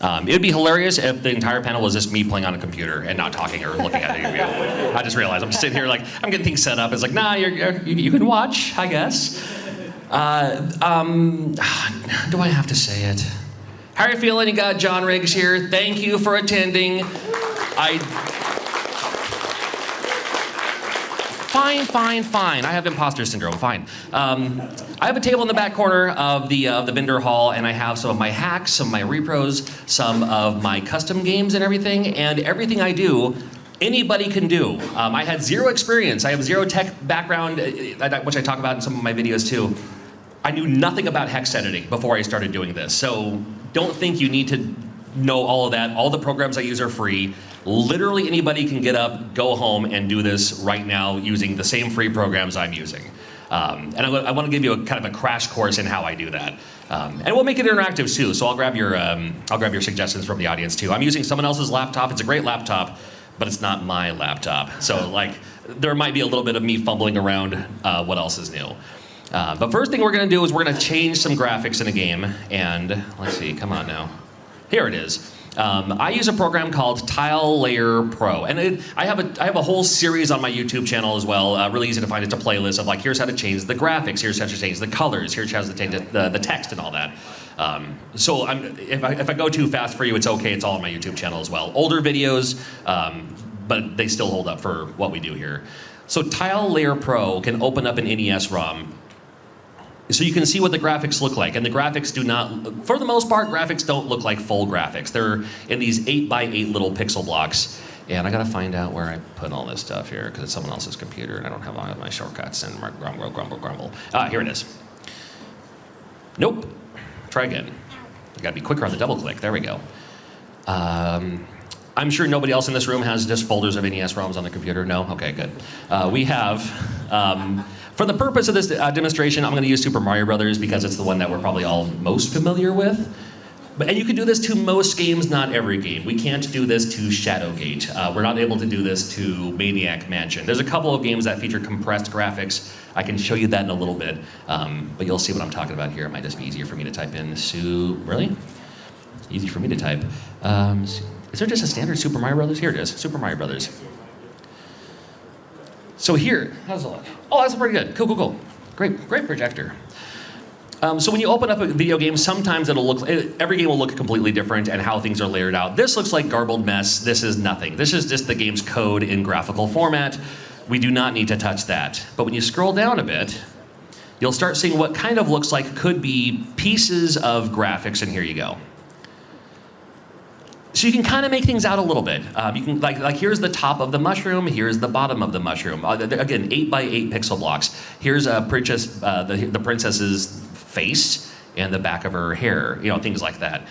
It'd be hilarious if the entire panel was just me playing on a computer and not talking or looking at any of you. I just realized I'm just sitting here like, I'm getting things set up. It's like, nah, you can watch, I guess. Do I have to say it? How are you feeling? You got John Riggs here. Thank you for attending. Fine. I have imposter syndrome, fine. I have a table in the back corner of the vendor hall, and I have some of my hacks, some of my repros, some of my custom games and everything I do, anybody can do. I had zero experience. I have zero tech background, which I talk about in some of my videos too. I knew nothing about hex editing before I started doing this, so don't think you need to know all of that. All the programs I use are free. Literally anybody can get up, go home, and do this right now using the same free programs I'm using. And I want to give you kind of a crash course in how I do that. And we'll make it interactive too, so I'll grab your suggestions from the audience too. I'm using someone else's laptop. It's a great laptop, but it's not my laptop. So like, there might be a little bit of me fumbling around what else is new. But first thing we're going to do is we're going to change some graphics in a game. And let's see, come on now. Here it is. I use a program called Tile Layer Pro, and I have a whole series on my YouTube channel as well. Really easy to find. It's a playlist of like, here's how to change the graphics, here's how to change the colors, here's how to change the text and all that. So if I go too fast for you, it's okay. It's all on my YouTube channel as well. Older videos, but they still hold up for what we do here. So Tile Layer Pro can open up an NES ROM. So you can see what the graphics look like, and the graphics do not, for the most part, graphics don't look like full graphics. They're in these 8x8 little pixel blocks, and I gotta find out where I put all this stuff here, because it's someone else's computer, and I don't have all of my shortcuts, and grumble. Here it is. Nope. Try again. You gotta be quicker on the double click. There we go. I'm sure nobody else in this room has just folders of NES ROMs on the computer. No? Okay, good. We have, for the purpose of this demonstration, I'm going to use Super Mario Brothers because it's the one that we're probably all most familiar with. And you can do this to most games, not every game. We can't do this to Shadowgate. We're not able to do this to Maniac Mansion. There's a couple of games that feature compressed graphics. I can show you that in a little bit, but you'll see what I'm talking about here. It might just be easier for me to type in really? Easy for me to type. Is there just a standard Super Mario Brothers? Here it is, Super Mario Brothers. So here, how's it look? Oh, that's pretty good. Cool. Great projector. So when you open up a video game, sometimes every game will look completely different and how things are layered out. This looks like garbled mess. This is nothing. This is just the game's code in graphical format. We do not need to touch that. But when you scroll down a bit, you'll start seeing what kind of looks like could be pieces of graphics, and here you go. So you can kind of make things out a little bit. You can like here's the top of the mushroom, here's the bottom of the mushroom. Again, 8x8 pixel blocks. Here's a princess, the princess's face and the back of her hair, things like that.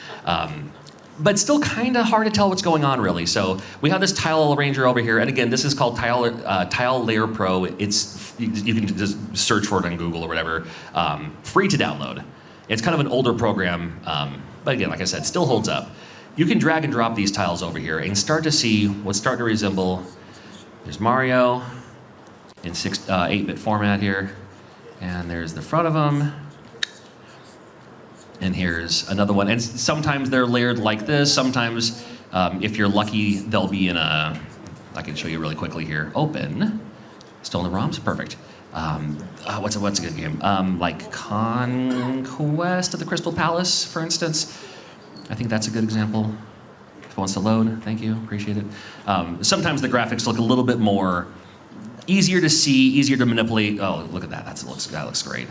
But still kind of hard to tell what's going on really. So we have this tile arranger over here, and again, this is called Tile Layer Pro. You can just search for it on Google or whatever. Free to download. It's kind of an older program, but again, like I said, still holds up. You can drag and drop these tiles over here and start to see what's starting to resemble. There's Mario in 8-bit format here, and there's the front of them. And here's another one. And sometimes they're layered like this. Sometimes, if you're lucky, they'll be in I can show you really quickly here. Open. Still in the ROMs? Perfect. What's a good game? Like Conquest of the Crystal Palace, for instance. I think that's a good example. If it wants to load, thank you, appreciate it. Sometimes the graphics look a little bit more easier to see, easier to manipulate. Oh, look at that, that looks great.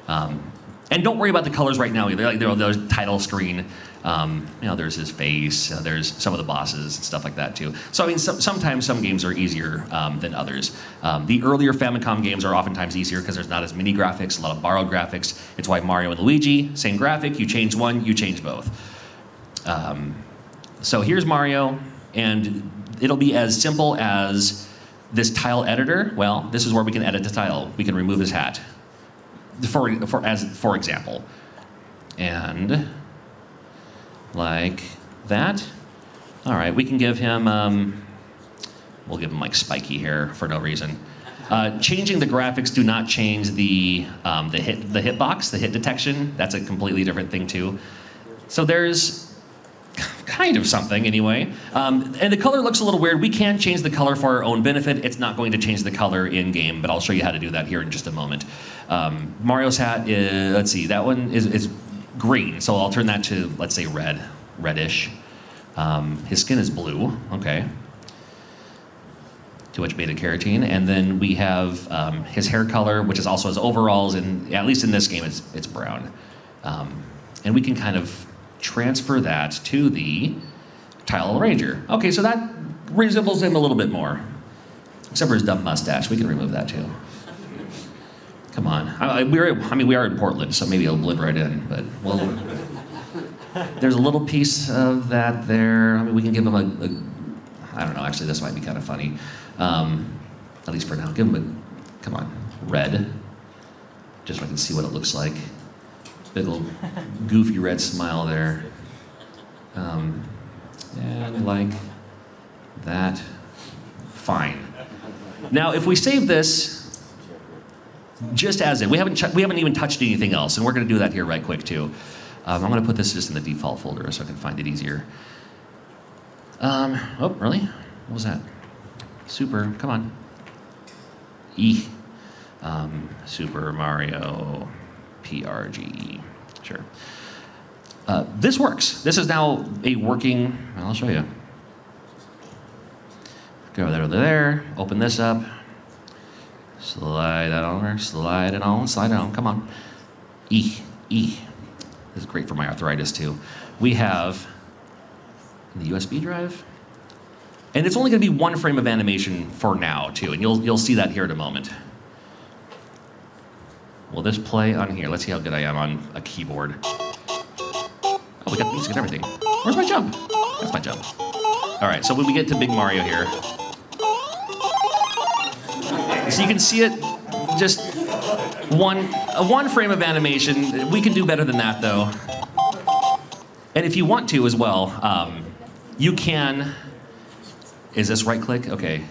And don't worry about the colors right now either. Like there's title screen, there's his face, there's some of the bosses and stuff like that too. So I mean, sometimes some games are easier than others. The earlier Famicom games are oftentimes easier because there's not as many graphics, a lot of borrowed graphics. It's why Mario and Luigi, same graphic, you change one, you change both. So here's Mario, and it'll be as simple as this tile editor. Well, this is where we can edit the tile. We can remove his hat, for example. And like that. All right, we can give him, we'll give him like spiky hair for no reason. Changing the graphics do not change the hitbox, the hit detection. That's a completely different thing too. So there's kind of something anyway. And the color looks a little weird. We can change the color for our own benefit. It's not going to change the color in game, but I'll show you how to do that here in just a moment. Mario's hat is, let's see, that one is green, so I'll turn that to, let's say, reddish. His skin is blue, okay. Too much beta carotene. And then we have his hair color, which is also his overalls, and at least in this game, it's brown. And we can kind of transfer that to the Tile Ranger. Okay, so that resembles him a little bit more. Except for his dumb mustache, we can remove that too. Come on. We are in Portland, so maybe it'll blend right in, but there's a little piece of that there. I mean, we can give him I don't know, actually this might be kind of funny. At least for now. Give him come on, red. Just so I can see what it looks like. Big old goofy red smile there. And like that. Fine. Now, if we save this just as it, we haven't even touched anything else, and we're going to do that here right quick too. I'm going to put this just in the default folder so I can find it easier. Oh, really? What was that? Super, come on. Super Mario PRGE. Sure. This works. This is now a working, well, I'll show you. Go there, open this up. Slide that over, slide it on, come on. E. This is great for my arthritis too. We have the USB drive. And it's only going to be one frame of animation for now too, and you'll see that here in a moment. Will this play on here? Let's see how good I am on a keyboard. Oh, we got the music and everything. Where's my jump? That's my jump. All right, so when we get to Big Mario here, so you can see it, just one frame of animation. We can do better than that though. And if you want to as well, you can, is this right click? Okay.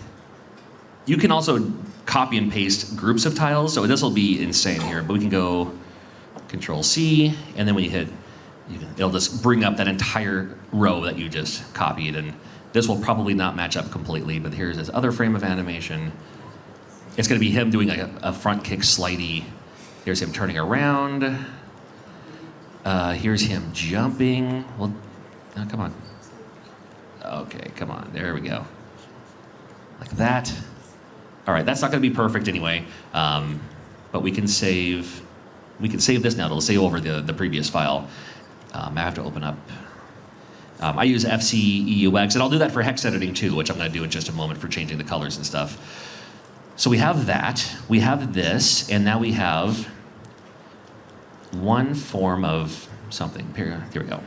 You can also copy and paste groups of tiles, so this will be insane here, but we can go Control C, and then when you hit, it'll just bring up that entire row that you just copied, and this will probably not match up completely, but here's this other frame of animation. It's gonna be him doing like a front kick slidey. Here's him turning around. Here's him jumping. Well, oh, come on. Okay, come on, there we go. Like that. All right, that's not gonna be perfect anyway, but we can save this now. It'll save over the previous file. I have to open up, I use FCEUX, and I'll do that for hex editing too, which I'm gonna do in just a moment for changing the colors and stuff. So we have that, we have this, and now we have one form of something. Here we go.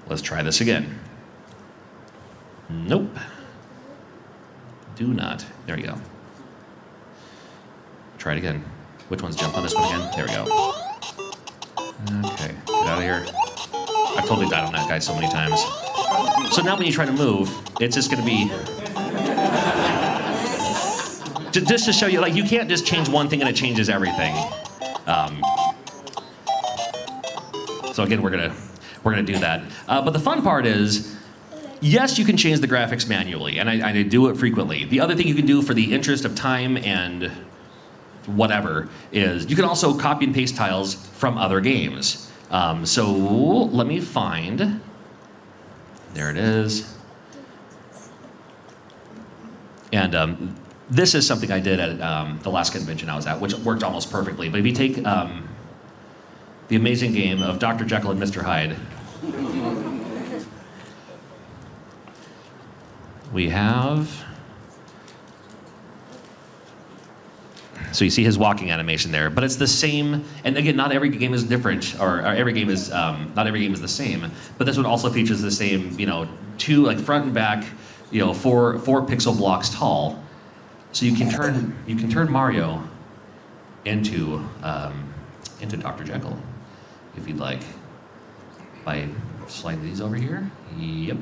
Let's try this again. Nope. Do not. There we go. Try it again. Which one's jump on this one again? There we go. Okay, get out of here. I've totally died on that guy so many times. So now when you try to move, it's just gonna be... Just to show you, like, you can't just change one thing and it changes everything. So again, we're gonna do that. But the fun part is, yes, you can change the graphics manually, and I do it frequently. The other thing you can do for the interest of time and whatever is you can also copy and paste tiles from other games. So let me find, there it is. And this is something I did at the last convention I was at, which worked almost perfectly. But if you take the amazing game of Dr. Jekyll and Mr. Hyde, we have, so you see his walking animation there, but it's the same, and again, not every game is different, or every game is, not every game is the same, but this one also features the same, two, like front and back, 4 pixel blocks tall. So you can turn Mario into Dr. Jekyll, if you'd like, by sliding these over here. Yep.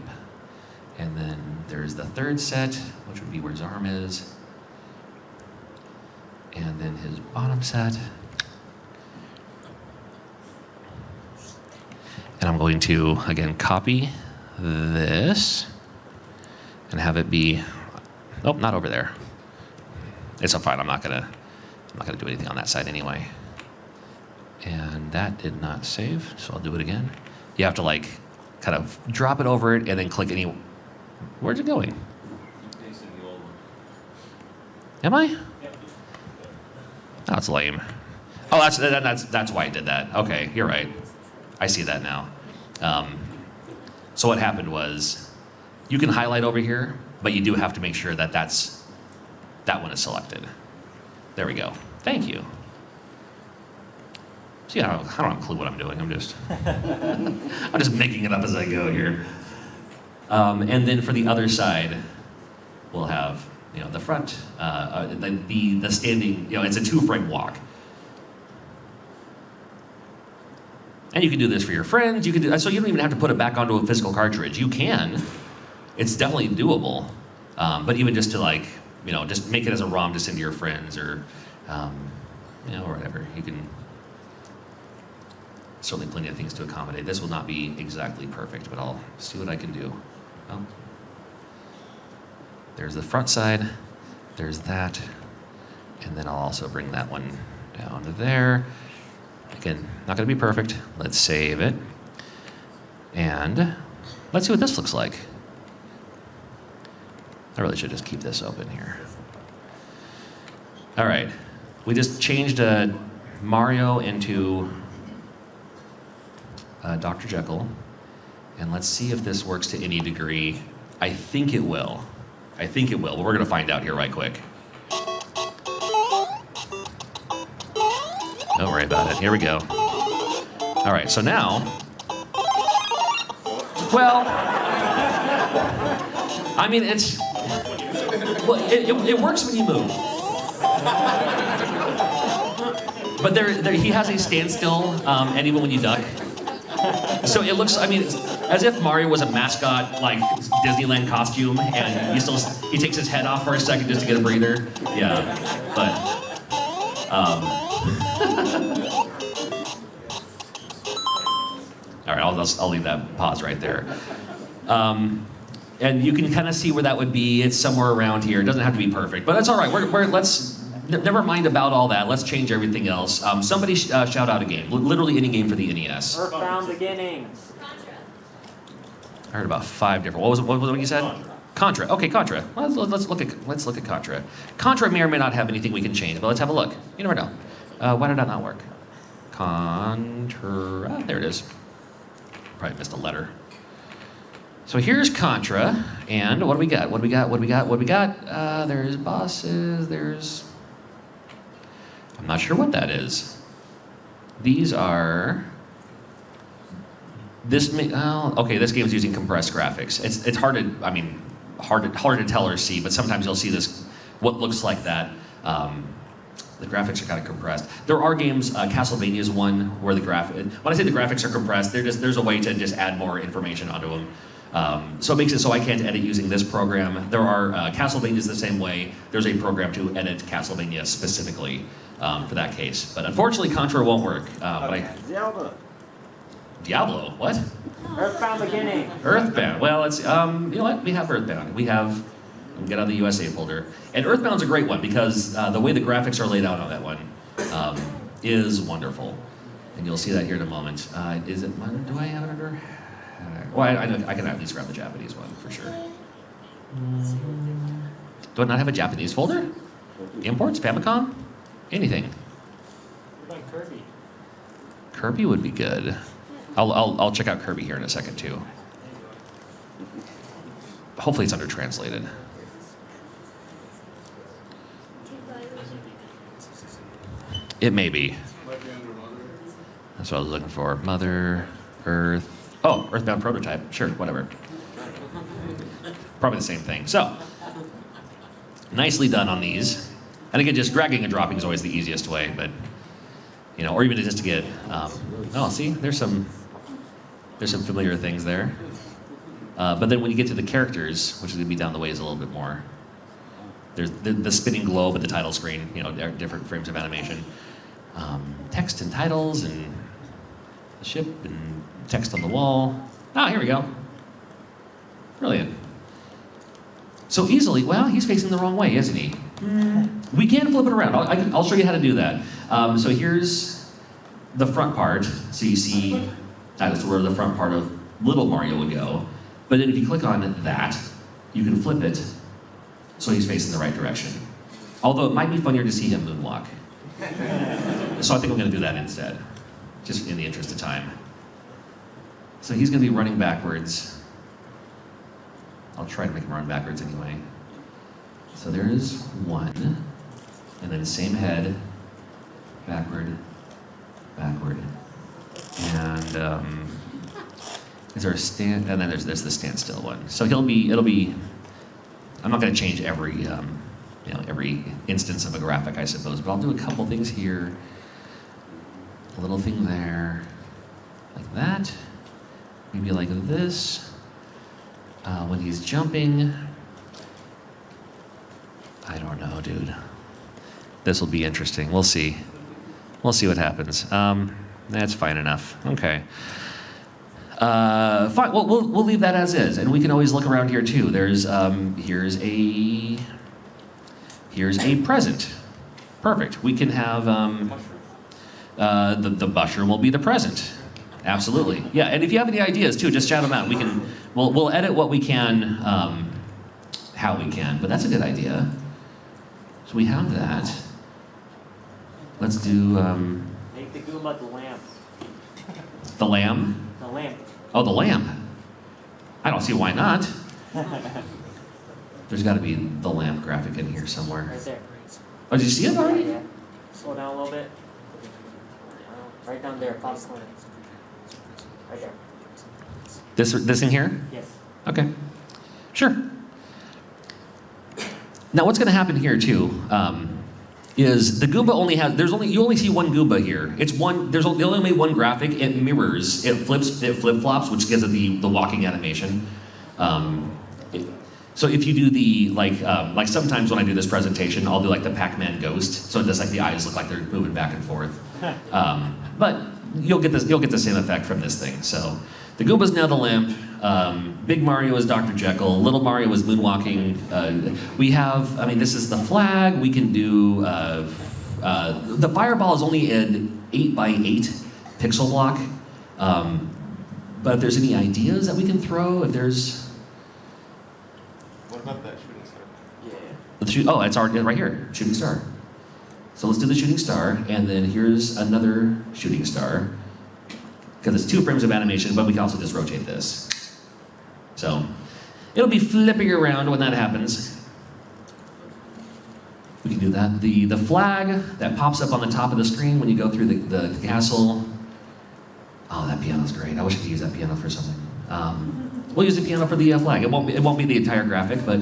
And then there's the third set, which would be where his arm is. And then his bottom set. And I'm going to, again, copy this and have it be, oh, not over there. It's fine. I'm not gonna do anything on that side anyway. And that did not save, so I'll do it again. You have to like kind of drop it over it and then click any. Where's it going? Am I? Oh, that's lame. Oh, that's why I did that. Okay, you're right. I see that now. So what happened was, you can highlight over here, but you do have to make sure that that one is selected. There we go. Thank you. See, I don't have a clue what I'm doing. I'm just making it up as I go here. And then for the other side, we'll have the front, the standing. It's a 2-frame walk. And you can do this for your friends. You can do so. You don't even have to put it back onto a physical cartridge. You can. It's definitely doable. But even just to just make it as a ROM to send to your friends or or whatever. You can. Certainly plenty of things to accommodate. This will not be exactly perfect, but I'll see what I can do. Well, there's the front side. There's that. And then I'll also bring that one down to there. Again, not going to be perfect. Let's save it. And let's see what this looks like. I really should just keep this open here. All right. We just changed Mario into Dr. Jekyll. And let's see if this works to any degree. I think it will. But we're going to find out here right quick. Don't worry about it. Here we go. All right, so now, well, I mean, it works when you move. But he has a standstill, and even when you duck. So it looks, it's as if Mario was a mascot, like Disneyland costume, and he takes his head off for a second just to get a breather. Yeah, but. All right, I'll leave that pause right there. And you can kind of see where that would be. It's somewhere around here. It doesn't have to be perfect, but that's all right. Let's never mind about all that. Let's change everything else. Somebody shout out a game. Literally any game for the NES. Earthbound Beginnings. I heard about 5 different. What was what you said? Contra. Okay, Contra. Let's look at Contra. Contra may or may not have anything we can change, but let's have a look. You never know. Why did that not work? Contra. There it is. Probably missed a letter. So here's Contra, and what do we got? There's bosses. I'm not sure what that is. These are. This game's using compressed graphics. It's hard to tell or see, but sometimes you'll see this, what looks like that. The graphics are kind of compressed. There are games, Castlevania is one where when I say the graphics are compressed, there's a way to just add more information onto them. So it makes it so I can't edit using this program. There are Castlevania's the same way. There's a program to edit Castlevania specifically for that case. But unfortunately, Contra won't work. Diablo, what? Earthbound Beginning. Earthbound. Well, it's you know what? We have Earthbound. Get out of the USA folder. And Earthbound's a great one because the way the graphics are laid out on that one is wonderful. And you'll see that here in a moment. Is it? Do I have it under? Well, I know I can at least grab the Japanese one for sure. Do I not have a Japanese folder? Imports, Famicom, anything. What about Kirby? Kirby would be good. I'll check out Kirby here in a second too. Hopefully it's under translated. It may be. That's what I was looking for. Mother, Earth. Oh, Earthbound Prototype. Sure, whatever. Probably the same thing. So, nicely done on these. And again, just dragging and dropping is always the easiest way, but or even just to get. See, there's some familiar things there. But then when you get to the characters, which is going to be down the ways a little bit more, there's the spinning globe at the title screen, different frames of animation. Text and titles and the ship and text on the wall. Here we go. Brilliant. So easily, well, he's facing the wrong way, isn't he? We can flip it around. I'll show you how to do that. So here's the front part. So you see that's where the front part of little Mario would go. But then if you click on that, you can flip it so he's facing the right direction. Although it might be funnier to see him moonwalk. So I think I'm going to do that instead, just in the interest of time. So he's going to be running backwards. I'll try to make him run backwards anyway. So there's one, and then same head, backward, backward. And is there a stand? And then there's the standstill one. So it'll be. I'm not going to change every every instance of a graphic, I suppose, but I'll do a couple things here. A little thing there, like that. Maybe like this. When he's jumping, I don't know, dude. This will be interesting. We'll see. We'll see what happens. That's fine enough. Okay. Fine. Well, we'll leave that as is, and we can always look around here too. There's here's a present. Perfect. We can have the mushroom will be the present. Absolutely. Yeah. And if you have any ideas too, just shout them out. We'll edit what we can, how we can. But that's a good idea. So we have that. Let's do. Make the Goomba the lamp. The lamb. The lamp. Oh, the lamp. I don't see why not. There's got to be the lamp graphic in here somewhere. Right there. Oh, did you see it already? Yeah. Slow down a little bit. Right down there, top corner. Right there. This in here? Yes. Okay. Sure. Now, what's going to happen here too is the Goomba only has. You only see one Goomba here. It's one. They only made one graphic. It mirrors. It flips. It flip flops, which gives it the walking animation. So if you do the like sometimes when I do this presentation, I'll do like the Pac-Man ghost. So it does like the eyes look like they're moving back and forth. But you'll get the same effect from this thing. So the Goomba's now the lamp. Big Mario is Dr. Jekyll. Little Mario is moonwalking. We have. I mean, this is the flag. We can do. The fireball is only an 8x8 pixel block. But if there's any ideas that we can throw, if there's. What about that shooting star? Yeah. It's already right here, shooting star. So let's do the shooting star, and then here's another shooting star. Because it's 2 frames of animation, but we can also just rotate this. So it'll be flipping around when that happens. We can do that. The flag that pops up on the top of the screen when you go through the castle. Oh, that piano's great. I wish I could use that piano for something. We'll use the piano for the flag. It won't be the entire graphic, but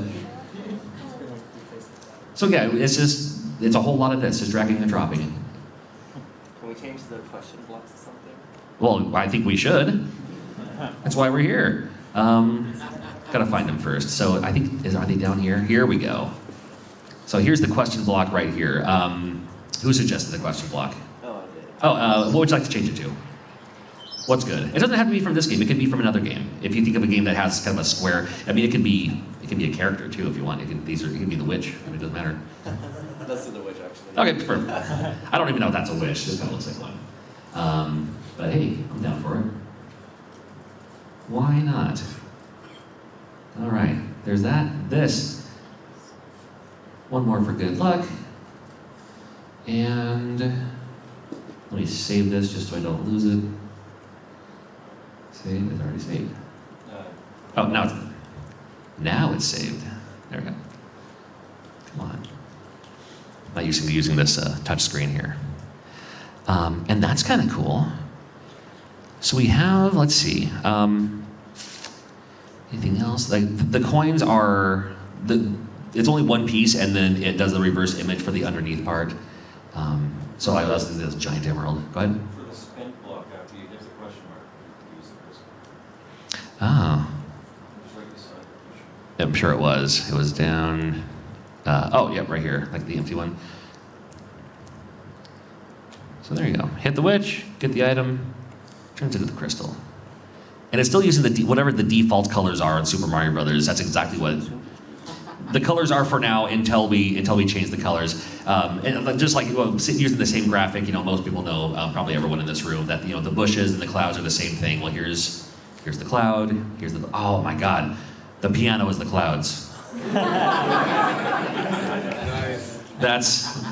so yeah, it's a whole lot of this, just dragging and dropping. Can we change the question blocks to something? Well, I think we should. That's why we're here. Gotta find them first. So I think are they down here? Here we go. So here's the question block right here. Who suggested the question block? Oh, I did. Oh, what would you like to change it to? What's good? It doesn't have to be from this game. It could be from another game. If you think of a game that has kind of a square, I mean, it could be a character too if you want. It can be the witch. I mean, it doesn't matter. That's the witch, actually. Okay, perfect. I don't even know if that's a wish. This kind of looks like one. But hey, I'm down for it. Why not? All right, there's that. This. One more for good luck. And let me save this just so I don't lose it. Save, it's already saved. Oh, now it's saved. There we go. Come on. Not using this touch screen here. And that's kind of cool. So we have, let's see, anything else? Like the coins are, it's only one piece and then it does the reverse image for the underneath part. So I was this giant emerald. Go ahead. For the spin block after you hit the question mark, you use the first one. Oh. Just like the side question. I'm sure it was. It was down. Yep, right here, like the empty one. So there you go. Hit the witch, get the item, turns into the crystal. And it's still using whatever the default colors are in Super Mario Brothers. That's exactly what the colors are for now until we change the colors. And just like using the same graphic, most people know, probably everyone in this room, that the bushes and the clouds are the same thing. Well, here's the cloud. Here's the oh my God, the piano is the clouds. That's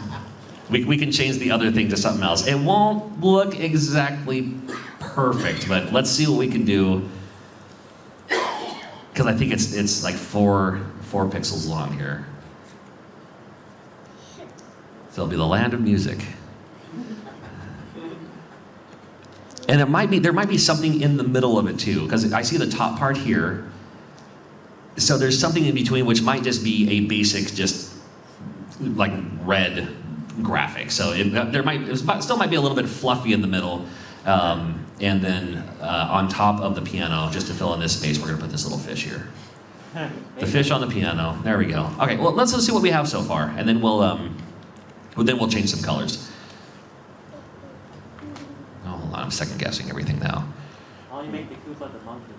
we can change the other thing to something else. It won't look exactly perfect, but let's see what we can do. Because I think it's like four pixels long here. So it'll be the land of music. And there might be something in the middle of it too, because I see the top part here. So there's something in between which might just be a basic, just like red graphic. So it still might be a little bit fluffy in the middle. And then on top of the piano, just to fill in this space, we're going to put this little fish here. The fish on the piano. There we go. Okay, well let's see what we have so far, and then we'll change some colors. Oh, hold on, I'm second guessing everything now. How do you make the Koopa the monkey?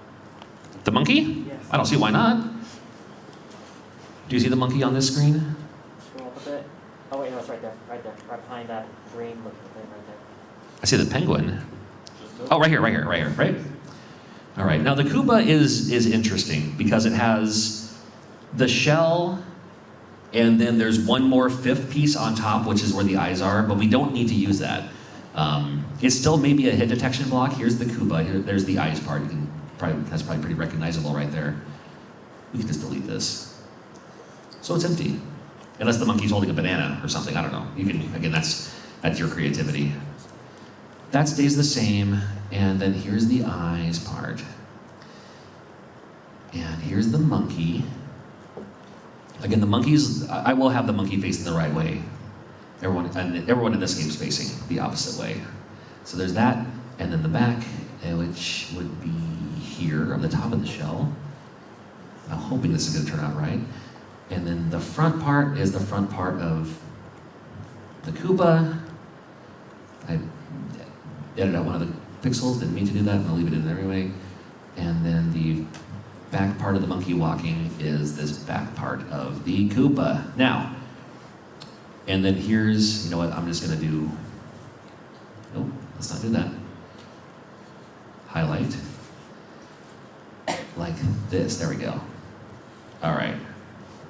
The monkey? Yes. I don't see why not. Do you see the monkey on this screen? Scroll up a bit. Oh wait, no, it's right there, right behind that green looking thing right there. I see the penguin. Oh, right here. All right, now the Koopa is interesting because it has the shell, and then there's one more fifth piece on top, which is where the eyes are, but we don't need to use that. It's still maybe a hit detection block. Here's the Koopa, there's the eyes part. That's probably pretty recognizable right there. We can just delete this. So it's empty. Unless the monkey's holding a banana or something, I don't know. You can, again, that's your creativity. That stays the same, and then here's the eyes part. And here's the monkey. Again, the monkeys, I will have the monkey facing the right way. Everyone in this game is facing the opposite way. So there's that, and then the back, which would be here on the top of the shell. I'm hoping this is going to turn out right. And then the front part is the front part of the Koopa. I edited out one of the pixels, didn't mean to do that, and I'll leave it in anyway. And then the back part of the monkey walking is this back part of the Koopa. Now, and then here's, you know what, I'm just gonna do, nope, let's not do that. Highlight, like this, there we go. All right,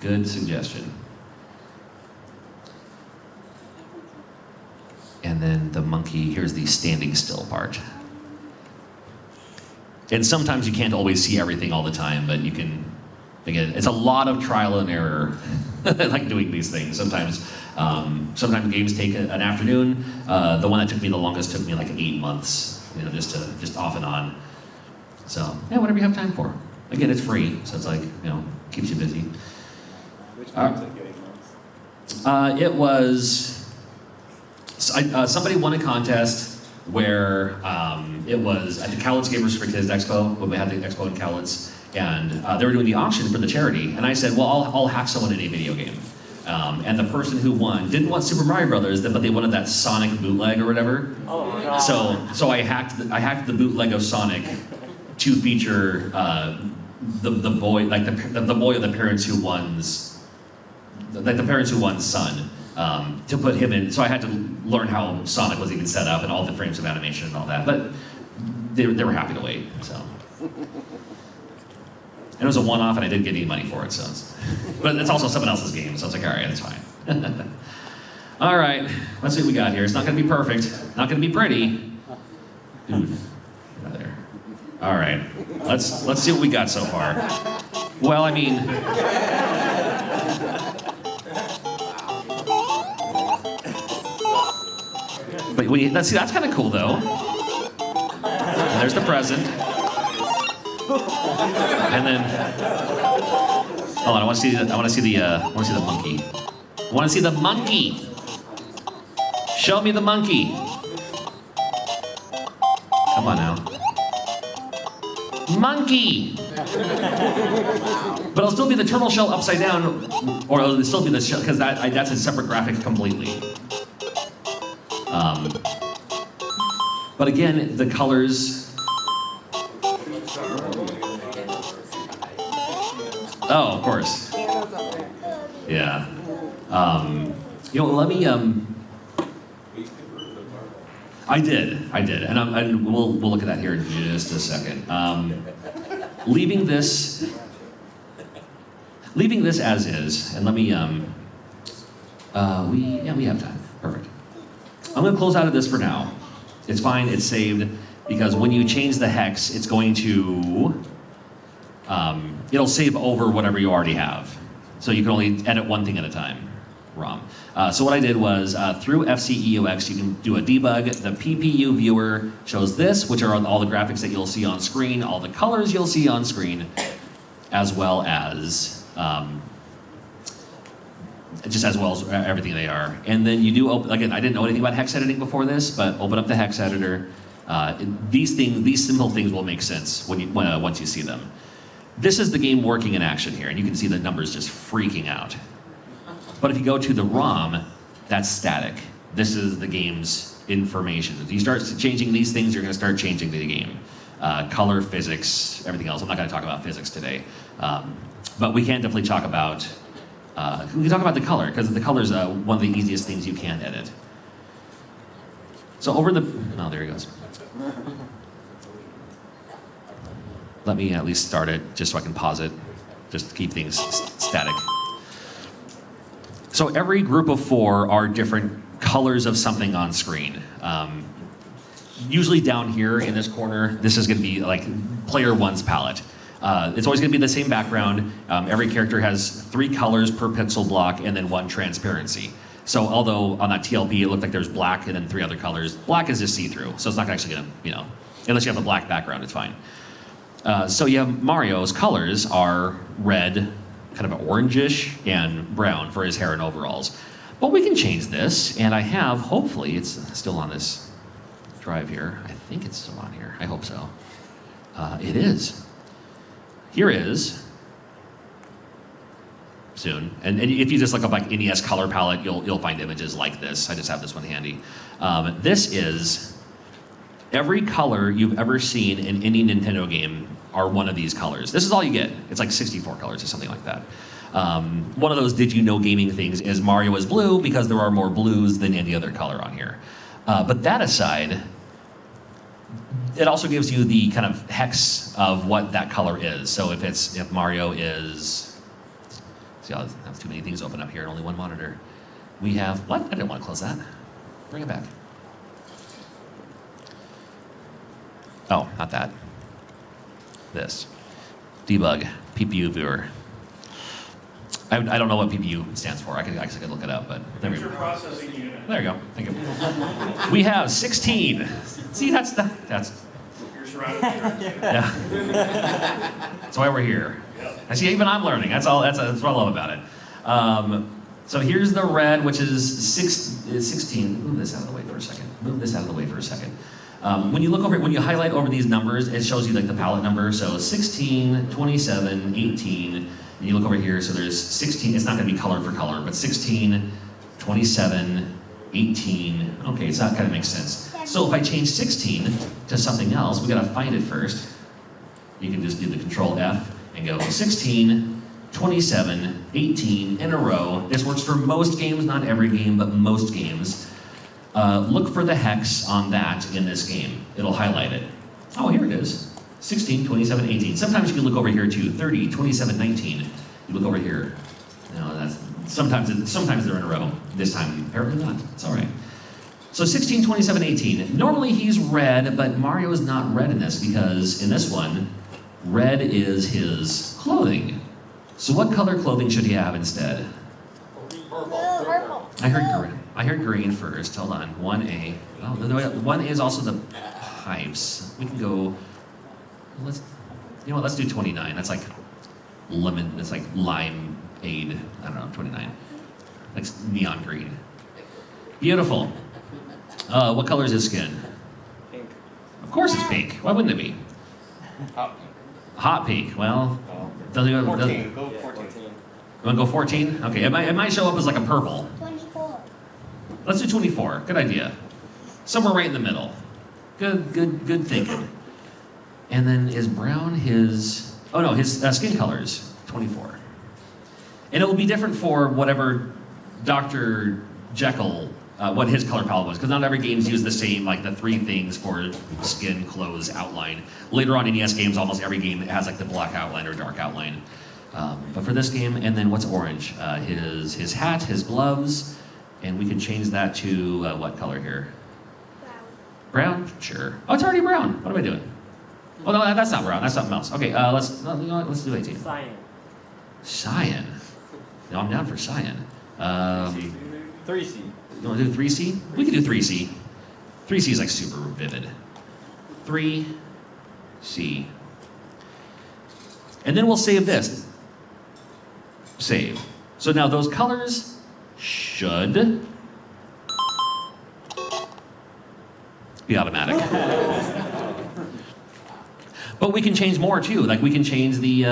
good suggestion. And then the monkey, here's the standing still part. And sometimes you can't always see everything all the time, but you can, again, it's a lot of trial and error, like doing these things. Sometimes games take an afternoon. The one that took me the longest took me like 8 months, just off and on. So, yeah, whatever you have time for. Again, it's free, so it's like, keeps you busy. Which games took you 8 months? It was, somebody won a contest where it was at the Cowlitz Gamers for Kids Expo, when we had the Expo in Cowlitz, and they were doing the auction for the charity, and I said, well, I'll hack someone in a video game. And the person who won didn't want Super Mario Brothers, but they wanted that Sonic bootleg or whatever. Oh my god. So I hacked the bootleg of Sonic to feature the boy, like the boy of the parents who won's, like the parents who won's son. To put him in, so I had to learn how Sonic was even set up and all the frames of animation and all that, but they were happy to wait, so. And it was a one-off and I didn't get any money for it, but it's also someone else's game, so it's like, all right, that's fine. All right, let's see what we got here. It's not gonna be perfect, not gonna be pretty. Dude, get out of there. All right, let's see what we got so far. Well, I mean, but let's see, that's kind of cool though. And there's the present. And then, hold on, I want to see the monkey. I want to see the monkey. Show me the monkey. Come on now. Monkey. But it'll still be the turtle shell upside down, or it'll still be the shell, because that's a separate graphic completely. Oh, But again, the colors. Oh, of course. Candles up there. Yeah. Let me. I did, and we'll look at that here in just a second. Leaving this as is, and let me. We have time. Perfect. I'm going to close out of this for now. It's fine. It's saved because when you change the hex, it's going to. It'll save over whatever you already have. So you can only edit one thing at a time, ROM. So what I did was, through FCEUX, you can do a debug. The PPU viewer shows this, which are all the graphics that you'll see on screen, all the colors you'll see on screen, as well as everything they are. And then you do open, again, I didn't know anything about hex editing before this, but open up the hex editor. These simple things will make sense once you see them. This is the game working in action here, and you can see the numbers just freaking out. But if you go to the ROM, that's static. This is the game's information. If you start changing these things, you're going to start changing the game. Color, physics, everything else. I'm not going to talk about physics today. But we can definitely talk about the color, because the color is one of the easiest things you can edit. So there he goes. Let me at least start it, just so I can pause it, just to keep things static. So every group of 4 are different colors of something on screen. Usually down here in this corner, this is going to be like player 1's palette. It's always going to be the same background. Every character has 3 colors per pixel block and then 1 transparency. So although on that TLP it looked like there's black and then 3 other colors, black is just see-through. So it's not actually going to, unless you have a black background, it's fine. So you have Mario's colors are red, kind of orangish, and brown for his hair and overalls. But we can change this, and I have, hopefully, it's still on this drive here. I think it's still on here. I hope so. It is. Here is. Soon. And if you just look up like NES color palette, you'll find images like this. I just have this one handy. This is every color you've ever seen in any Nintendo game are one of these colors. This is all you get. It's like 64 colors or something like that. One of those did you know gaming things is Mario is blue because there are more blues than any other color on here. But that aside, it also gives you the kind of hex of what that color is. So if Mario is, see, I have too many things open up here and only one monitor. We have, what? I didn't want to close that. Bring it back. Oh, not that. This. Debug, PPU viewer. I don't know what PPU stands for. I could look it up, but there we go. Processing unit. There you go. Thank you. We have 16. See, that's. You're surrounded by Yeah. That's why we're here. I see. Even I'm learning. That's what I love about it. So here's the red, which is 16. Move this out of the way for a second. When you look over, when you highlight over these numbers, it shows you like the palette number. So 16, 27, 18. And you look over here, so there's 16. It's not going to be color for color, but 16, 27, 18. Okay, so that kind of makes sense. So if I change 16 to something else, we got to find it first. You can just do the Control F and go 16, 27, 18 in a row. This works for most games, not every game, but most games. Look for the hex on that in this game. It'll highlight it. Oh, here it is. 16, 27, 18. Sometimes you can look over here too. 30, 27, 19. You look over here. No, that's sometimes they're in a row. This time, apparently not. It's all right. So 16, 27, 18. Normally he's red, but Mario is not red in this because in this one, red is his clothing. So what color clothing should he have instead? Purple. I heard green first. Hold on. 1A. Oh, no, 1A is also the pipes. We can go. Let's do 29. That's like lemon. It's like limeade. I don't know. 29. Like neon green. Beautiful. What color is his skin? Pink. Of course it's pink. Why wouldn't it be? Hot pink. Hot pink. Well, Oh. doesn't go. 14. Go Yeah, 14. 14. You want to go 14? Okay. It might show up as like a purple. 24. Let's do 24. Good idea. Somewhere right in the middle. Good thinking. And then is brown his? Oh no, his skin colors. 24. And it will be different for whatever Dr. Jekyll, what his color palette was, because not every games use the same, like the 3 things for skin, clothes, outline. Later on in NES games, almost every game has like the black outline or dark outline. But for this game, and then what's orange? His hat, his gloves, and we can change that to what color here? Brown? Sure. Oh, it's already brown. What am I doing? Oh no, that's not brown. That's something else. Okay, let's do 18. Cyan. Cyan. No, I'm down for cyan. 3C. You want to do 3C? We can do 3C. 3C is like super vivid. 3C. And then we'll save this. Save. So now those colors should be automatic. But we can change more too. Like we can change the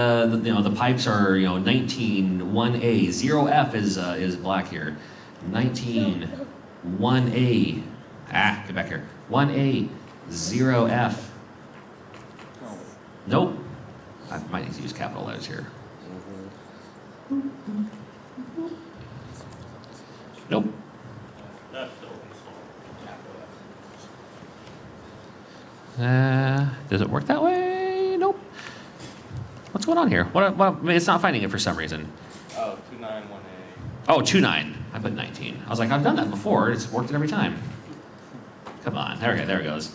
pipes are 19 1A 0F is black here. 19 1A get back here. 1A 0F. Nope. I might need to use capital letters here. Nope. That's still Does it work that way? Nope. What's going on here? It's not finding it for some reason. Oh, 291A. Oh, 29. I put 19. I was like, I've done that before. It's worked every time. Come on. There it goes.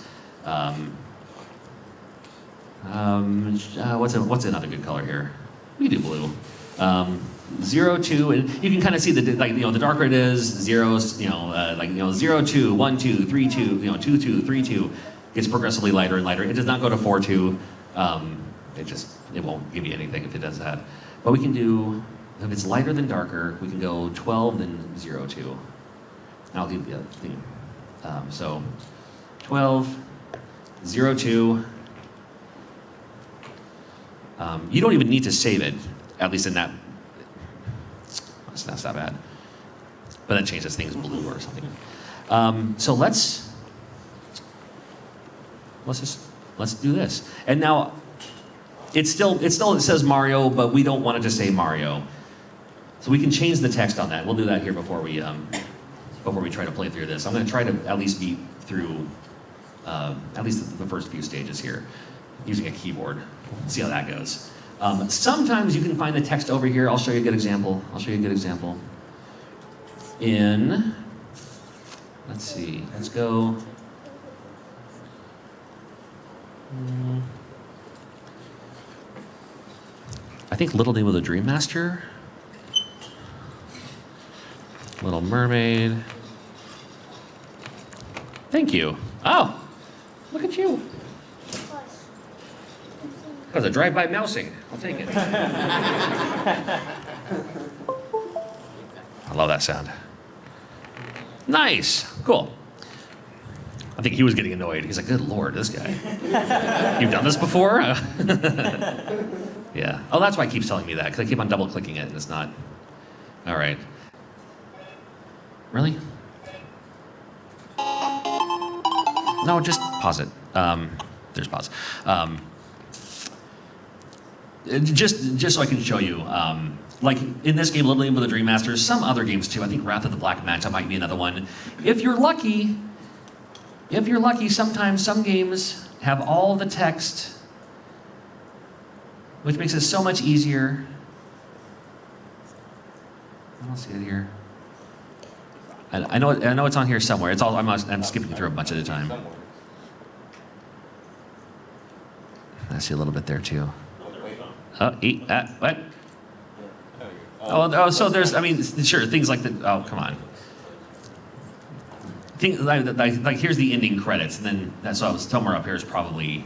What's another good color here? We can do blue. 0, 2, and you can kind of see the darker it is, zeros, 0, 2, 1, 2, 3, 2, 2, 2, 3, 2, gets progressively lighter and lighter. It does not go to 4, 2. It won't give you anything if it does that. But we can do, if it's lighter than darker, we can go 12 then 0, 2. I'll do the other thing. So 12, 0, 2. You don't even need to save it, at least in that. That's not bad. But that changes things blue or something. So let's do this. And now it says Mario, but we don't want it to say Mario. So we can change the text on that. We'll do that here before we try to play through this. I'm going to try to at least beat through at least the first few stages here using a keyboard. See how that goes. Sometimes you can find the text over here. I'll show you a good example. Let's see, let's go. I think Little Nemo the Dream Master. Little Mermaid. Thank you. Oh, look at you. That was a drive-by mousing. I'll take it. I love that sound. Nice. Cool. I think he was getting annoyed. He's like, good Lord, this guy. You've done this before? Yeah. Oh, that's why he keeps telling me that, because I keep on double-clicking it, and it's not. All right. Really? No, just pause it. There's pause. Just so I can show you, like in this game, Little Nemo the Dream Master, some other games too. I think Wrath of the Black Manta might be another one. If you're lucky, sometimes some games have all the text, which makes it so much easier. I don't see it here. I know it's on here somewhere. It's all I'm skipping through a bunch at a time. I see a little bit there too. What? Oh, so there's, sure, things like that. Oh, come on. Things like here's the ending credits, and then so somewhere up here is probably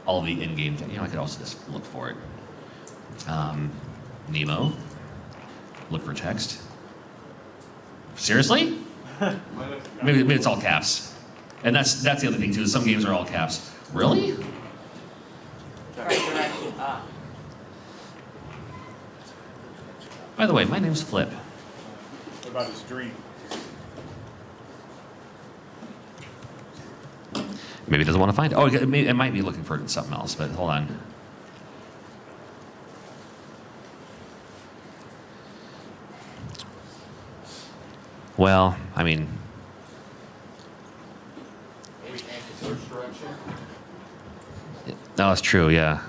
all the in-game. I could also just look for it. Nemo. Look for text. Seriously? Maybe it's all caps. And that's the other thing too. Is some games are all caps. Really? By the way, my name's Flip. What about his dream? Maybe he doesn't want to find it. Oh, it might be looking for something else, but hold on. Well, I mean, Maybe change the search direction. no, that's true. Yeah.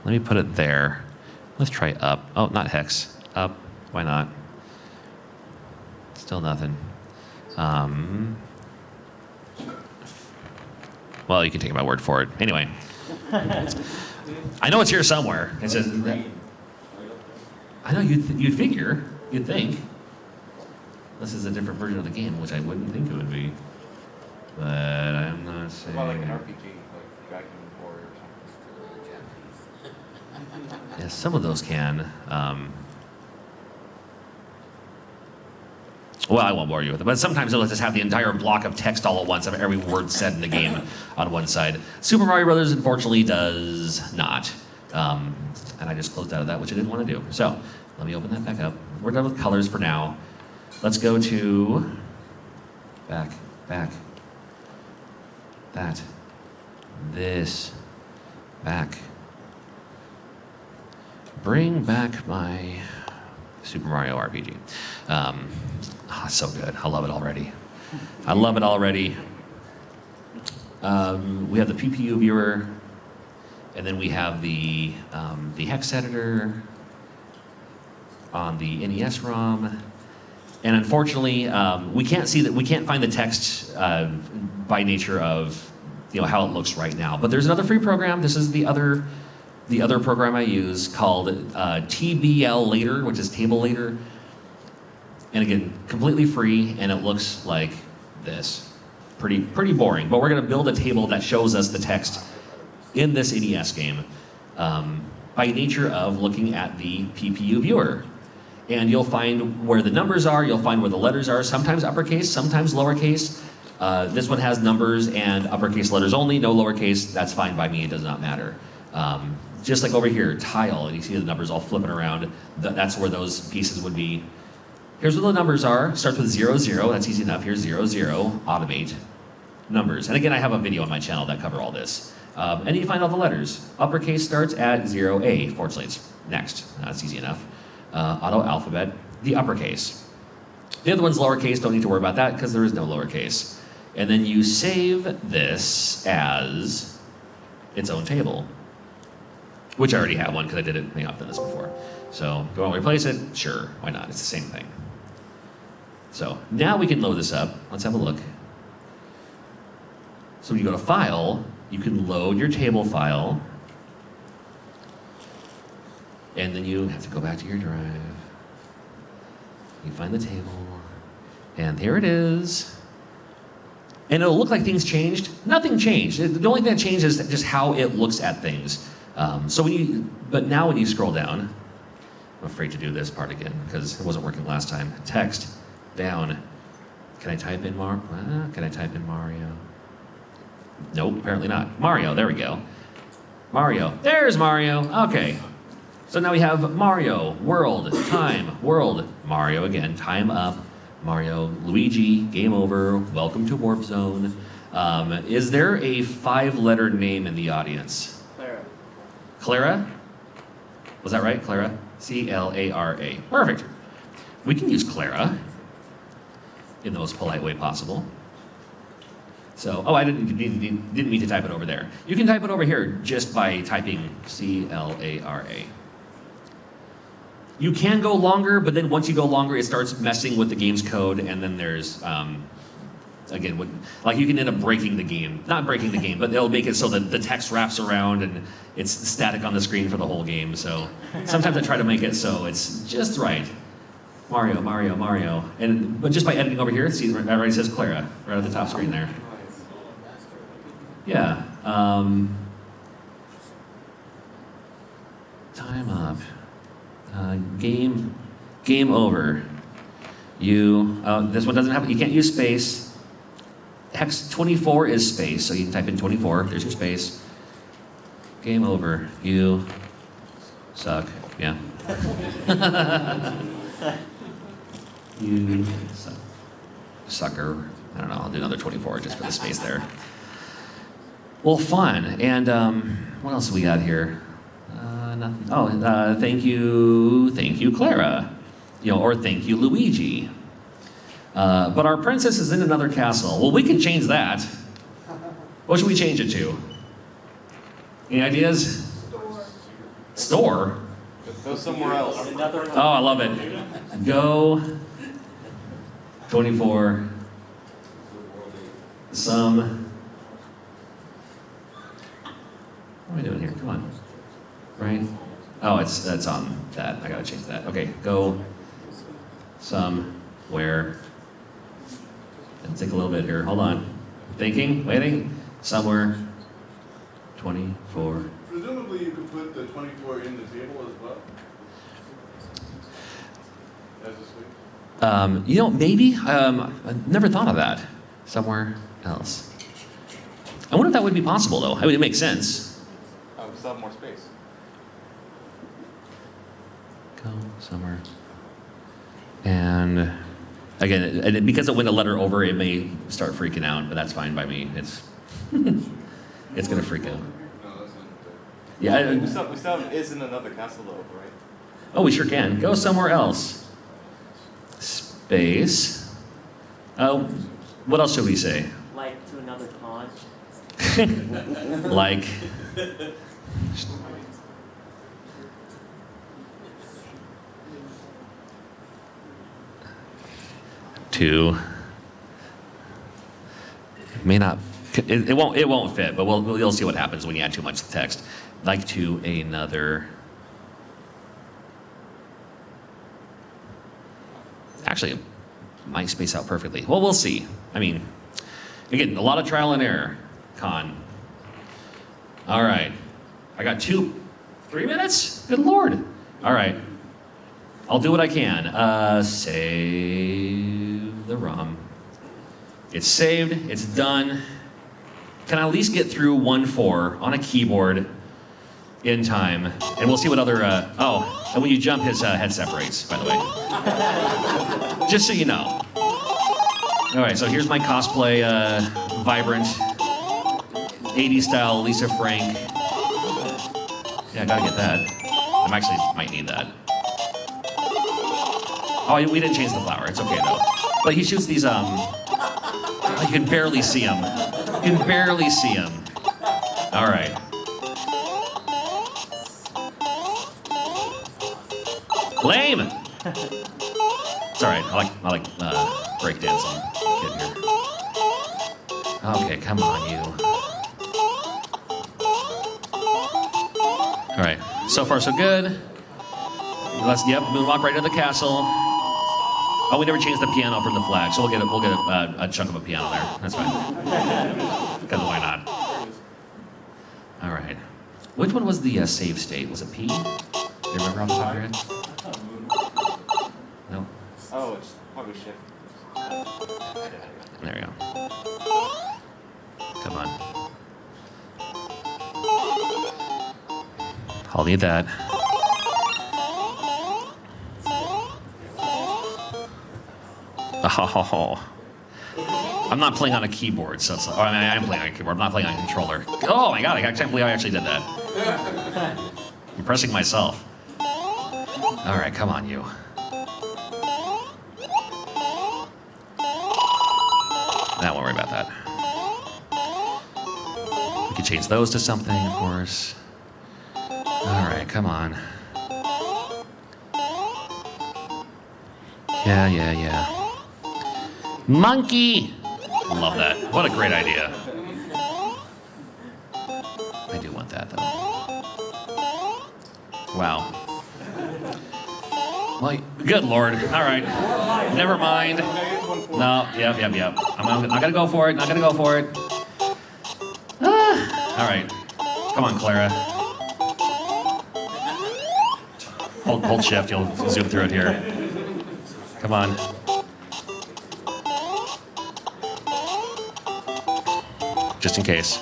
Let me put it there. Let's try up. Oh, not hex. Up. Why not? Still nothing. Well, you can take my word for it. Anyway, I know it's here somewhere. It says. I know you'd figure, you'd think. This is a different version of the game, which I wouldn't think it would be. But I'm not saying. Well, like an RPG, like Dragon Warrior or something. Yeah, some of those can. Well, I won't bore you with it, but sometimes it'll just have the entire block of text all at once of every word said in the game on one side. Super Mario Brothers, unfortunately, does not. And I just closed out of that, which I didn't want to do. So let me open that back up. We're done with colors for now. Let's go to back, that, this, back. Bring back my Super Mario RPG. It's so good. I love it already. I love it already. We have the PPU viewer, and then we have the hex editor on the NES ROM. And unfortunately, we can't see that. We can't find the text by nature of how it looks right now. But there's another free program. This is the other program I use called TBL Later, which is Table Later. And again, completely free, and it looks like this. Pretty boring. But we're going to build a table that shows us the text in this NES game by nature of looking at the PPU viewer. And you'll find where the numbers are, you'll find where the letters are, sometimes uppercase, sometimes lowercase. This one has numbers and uppercase letters only, no lowercase. That's fine by me, it does not matter. Just like over here, tile, you see the numbers all flipping around. That's where those pieces would be. Here's where the numbers are. Starts with 0, 0. That's easy enough. Here's 0, 0. Automate. Numbers. And again, I have a video on my channel that cover all this. And you find all the letters. Uppercase starts at 0A, /. Next. That's easy enough. Auto alphabet. The uppercase. The other one's lowercase. Don't need to worry about that because there is no lowercase. And then you save this as its own table. Which I already have one because I did it. I've done this before. So, do you want to replace it? Sure, why not? It's the same thing. So, now we can load this up. Let's have a look. So when you go to File, you can load your table file. And then you have to go back to your drive. You find the table. And here it is. And it'll look like things changed. Nothing changed. The only thing that changed is just how it looks at things. But now when you scroll down, I'm afraid to do this part again because it wasn't working last time. Text, down. Can I type in Mario? Nope, apparently not. Mario, there we go. Mario, there's Mario. Okay. So now we have Mario, world, time, world, Mario again, time up, Mario, Luigi, game over, welcome to Warp Zone. Is there a 5-letter name in the audience? Clara. Clara? Was that right, Clara? C-L-A-R-A. Perfect. We can use Clara in the most polite way possible. So, I didn't mean to type it over there. You can type it over here just by typing C-L-A-R-A. You can go longer, but then once you go longer, it starts messing with the game's code, and then there's, again, you can end up breaking the game. Not breaking the game, but they'll make it so that the text wraps around and it's static on the screen for the whole game. So sometimes I try to make it so it's just right. Mario, Mario, Mario. But just by editing over here, see, it already says Clara right at the top screen there. Yeah. Time up. Game over. This one doesn't have, you can't use space. Hex 24 is space, so you can type in 24. There's your space. Game over. You suck. Yeah. You suck. Sucker. I don't know. I'll do another 24 just for the space there. Well, fun. And what else we got here? Nothing. Oh, thank you, Clara. Or thank you, Luigi. But our princess is in another castle. Well, we can change that. What should we change it to? Any ideas? Store? Go somewhere else. Another Oh, I love it. Go 24 some. What are we doing here? Come on. Right? Oh, that's on that. I gotta change that. Okay, go somewhere. Let's take a little bit here. Hold on. Thinking, waiting. Somewhere. 24. Presumably you could put the 24 in the table as well? As a switch? Maybe. I never thought of that. Somewhere else. I wonder if that would be possible, though. I mean, it makes sense. Oh, we still have more space. Go somewhere. And again, because it went a letter over, it may start freaking out, but that's fine by me. It's it's gonna freak out. No, that's not Yeah. We still have is in another castle though, right? Oh, we sure can. Go somewhere else. Space. Oh, what else should we say? like to another con. Like. To. May not. It won't fit, but you'll see what happens when you add too much text. Like to another. Actually, it might space out perfectly. Well, we'll see. I mean, again, a lot of trial and error. Con. All right. I got 3 minutes? Good Lord. All right. I'll do what I can. Save the ROM. It's saved. It's done. Can I at least get through 1-4 on a keyboard in time? And we'll see what other... oh, and when you jump, his head separates, by the way. Just so you know. All right, so here's my cosplay, vibrant, 80s style Lisa Frank. Yeah, I gotta get that. I actually might need that. Oh, we didn't change the flower. It's okay though. But he shoots these. You can barely see him. You can barely see him. All right. Lame. It's all right. I like breakdancing. Kid here. Okay, come on, you. All right. So far, so good. Yep, moonwalk right into the castle. Oh, we never changed the piano from the flag, so we'll get a chunk of a piano there. That's fine. Because why not? All right. Which one was the save state? Was it P? Do you remember off the top of your head? No. Oh, it's probably shift. There we go. Come on. I'll need that. Oh. I'm not playing on a keyboard, so it's like, I am playing on a keyboard. I'm not playing on a controller. Oh my god, I can't believe I actually did that. I'm impressing myself. All right, come on, you. I won't worry about that. We can change those to something, of course. All right, come on. Yeah. Monkey! Love that. What a great idea. I do want that, though. Wow. Well, good Lord. All right. Never mind. No, yep. I'm not gonna go for it. All right. Come on, Clara. Hold shift. You'll zoom through it here. Come on. Just in case.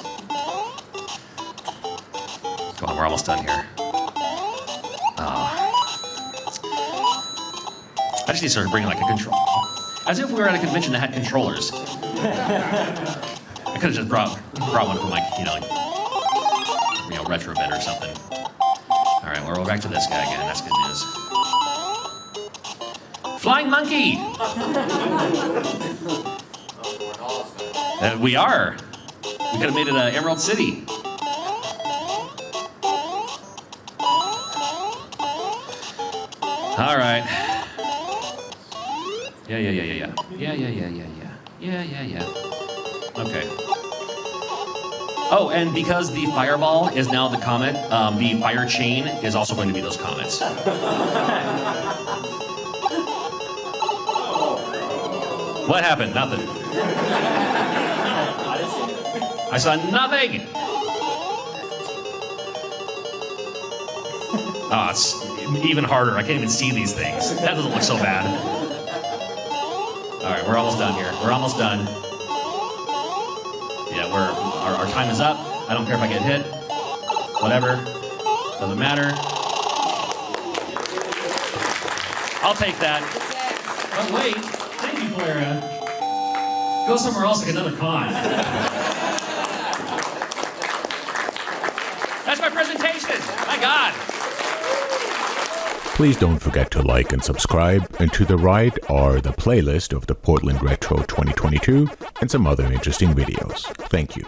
Come on, we're almost done here. Oh. I just need to start bringing like a control. As if we were at a convention that had controllers. I could have just brought one from like, retro bit or something. All right, right, we're back to this guy again. That's good news. Flying monkey! We are. We could have made it Emerald City. All right. Yeah. Okay. Oh, and because the fireball is now the comet, the fire chain is also going to be those comets. What happened? Nothing. I didn't see anything. I saw nothing. Oh, it's even harder. I can't even see these things. That doesn't look so bad. All right, we're almost done here. We're almost done. Yeah, our time is up. I don't care if I get hit. Whatever. Doesn't matter. I'll take that. But wait. Thank you, Clara. Go somewhere else like another con. That's my presentation. My God. Please don't forget to like and subscribe, and to the right are the playlist of the Portland Retro 2022 and some other interesting videos. Thank you.